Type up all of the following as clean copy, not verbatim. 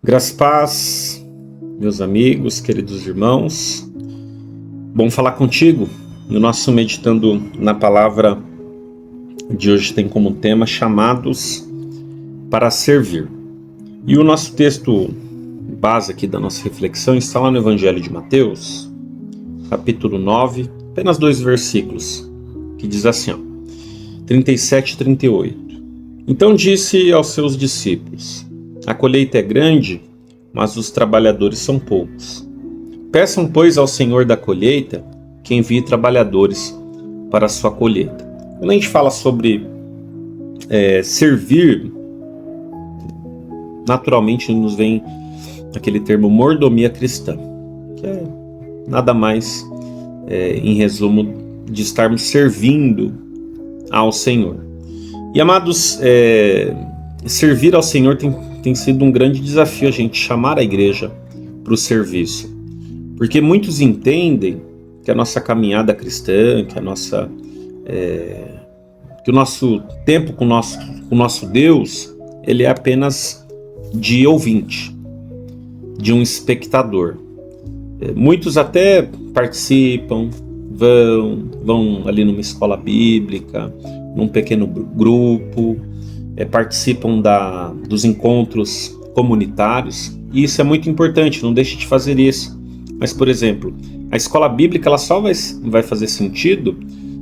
Graças e paz, meus amigos, queridos irmãos. Bom falar contigo. No nosso Meditando na Palavra de hoje tem como tema chamados para servir. E o nosso texto base aqui da nossa reflexão está lá no Evangelho de Mateus, capítulo 9, apenas 2 versículos, que diz assim, 37 e 38. Então disse aos seus discípulos: a colheita é grande, mas os trabalhadores são poucos. Peçam, pois, ao Senhor da colheita que envie trabalhadores para a sua colheita. Quando a gente fala sobre servir, naturalmente nos vem aquele termo mordomia cristã, que é nada mais, em resumo, de estarmos servindo ao Senhor. E amados, servir ao Senhor tem sido um grande desafio, a gente chamar a igreja para o serviço. Porque muitos entendem que a nossa caminhada cristã, que o nosso tempo com o nosso Deus, ele é apenas de ouvinte, de um espectador. Muitos até participam, vão ali numa escola bíblica, num pequeno grupo, participam dos encontros comunitários, e isso é muito importante, não deixe de fazer isso. Mas, por exemplo, a escola bíblica ela só vai fazer sentido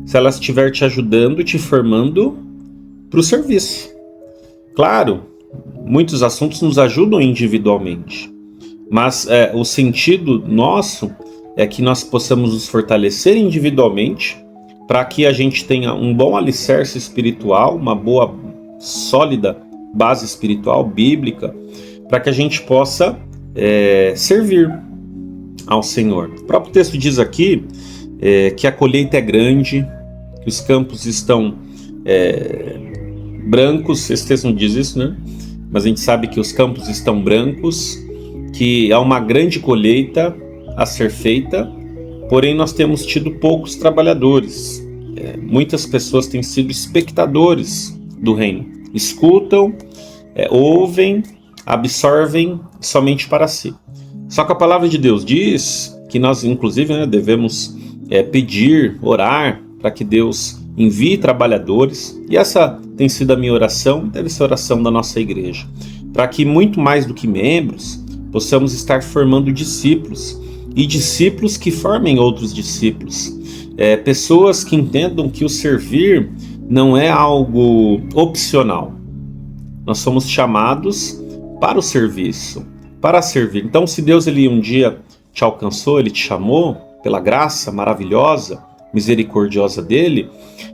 se ela estiver te ajudando, te formando para o serviço. Claro, muitos assuntos nos ajudam individualmente, mas o sentido nosso é que nós possamos nos fortalecer individualmente para que a gente tenha um bom alicerce espiritual, uma boa, sólida base espiritual, bíblica, para que a gente possa servir ao Senhor. O próprio texto diz aqui que a colheita é grande, que os campos estão brancos. Esse texto não diz isso, né? Mas a gente sabe que os campos estão brancos, que há uma grande colheita a ser feita, porém nós temos tido poucos trabalhadores. Muitas pessoas têm sido espectadores do reino, escutam, ouvem, absorvem somente para si. Só que a palavra de Deus diz que nós, inclusive, devemos pedir, orar para que Deus envie trabalhadores, e essa tem sido a minha oração, deve ser a oração da nossa igreja, para que muito mais do que membros, possamos estar formando discípulos, e discípulos que formem outros discípulos, pessoas que entendam que o servir não é algo opcional. Nós somos chamados para o serviço, para servir. Então, se Deus ele um dia te alcançou, ele te chamou pela graça maravilhosa, misericordiosa dele,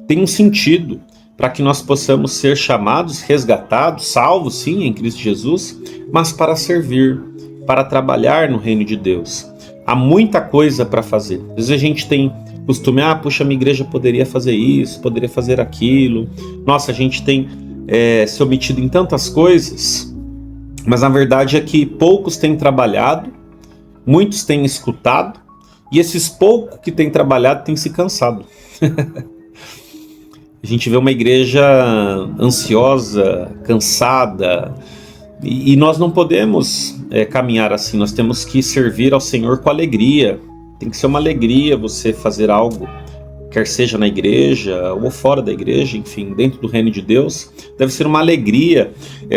tem um sentido para que nós possamos ser chamados, resgatados, salvos, sim, em Cristo Jesus, mas para servir, para trabalhar no reino de Deus. Há muita coisa para fazer. Às vezes a gente tem costume, puxa, minha igreja poderia fazer isso, poderia fazer aquilo. Nossa, a gente tem se omitido em tantas coisas, mas a verdade é que poucos têm trabalhado, muitos têm escutado, e esses poucos que têm trabalhado têm se cansado. A gente vê uma igreja ansiosa, cansada, e nós não podemos caminhar assim. Nós temos que servir ao Senhor com alegria. Tem que ser uma alegria você fazer algo, quer seja na igreja ou fora da igreja, enfim, dentro do reino de Deus. Deve ser uma alegria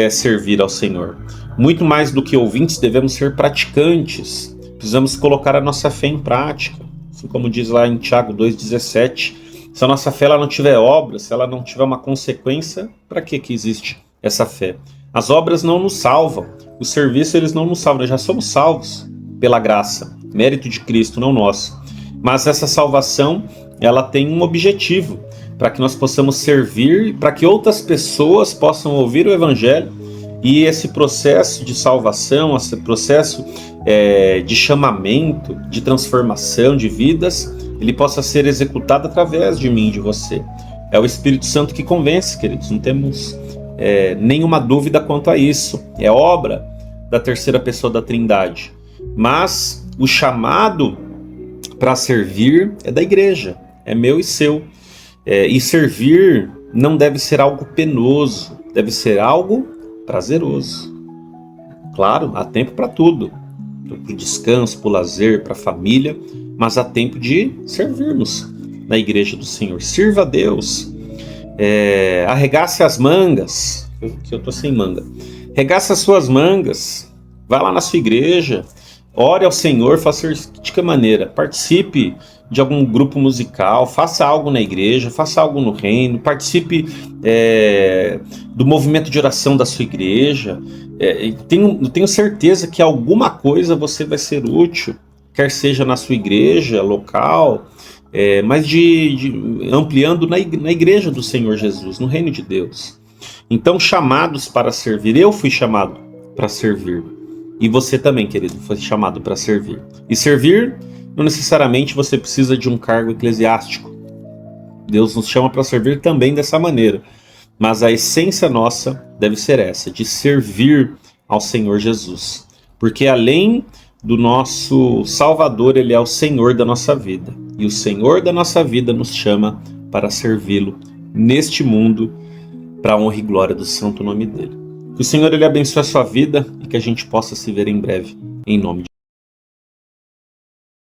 servir ao Senhor. Muito mais do que ouvintes, devemos ser praticantes. Precisamos colocar a nossa fé em prática. Assim como diz lá em Tiago 2,17, se a nossa fé ela não tiver obras, se ela não tiver uma consequência, para que existe essa fé? As obras não nos salvam, o serviço eles não nos salvam, nós já somos salvos pela graça, mérito de Cristo, não nosso. Mas essa salvação, ela tem um objetivo, para que nós possamos servir, para que outras pessoas possam ouvir o Evangelho, e esse processo de salvação, esse processo de chamamento, de transformação de vidas, ele possa ser executado através de mim e de você. É o Espírito Santo que convence, queridos, não temos nenhuma dúvida quanto a isso. É obra da terceira pessoa da Trindade. Mas o chamado para servir é da igreja, é meu e seu. E servir não deve ser algo penoso, deve ser algo prazeroso. Claro, há tempo para tudo, para o descanso, para o lazer, para a família, mas há tempo de servirmos na igreja do Senhor. Sirva a Deus. Arregace as mangas, que eu tô sem manga. Regace as suas mangas, vá lá na sua igreja, ore ao Senhor, faça de que maneira? Participe de algum grupo musical, faça algo na igreja, faça algo no reino, participe do movimento de oração da sua igreja. Tenho certeza que alguma coisa você vai ser útil, quer seja na sua igreja local, mas ampliando na igreja do Senhor Jesus, no reino de Deus. Então, chamados para servir, eu fui chamado para servir. E você também, querido, foi chamado para servir. E servir, não necessariamente você precisa de um cargo eclesiástico. Deus nos chama para servir também dessa maneira. Mas a essência nossa deve ser essa, de servir ao Senhor Jesus. Porque além do nosso Salvador, Ele é o Senhor da nossa vida. E o Senhor da nossa vida nos chama para servi-lo neste mundo, para a honra e glória do santo nome dele. Que o Senhor ele abençoe a sua vida e que a gente possa se ver em breve, em nome de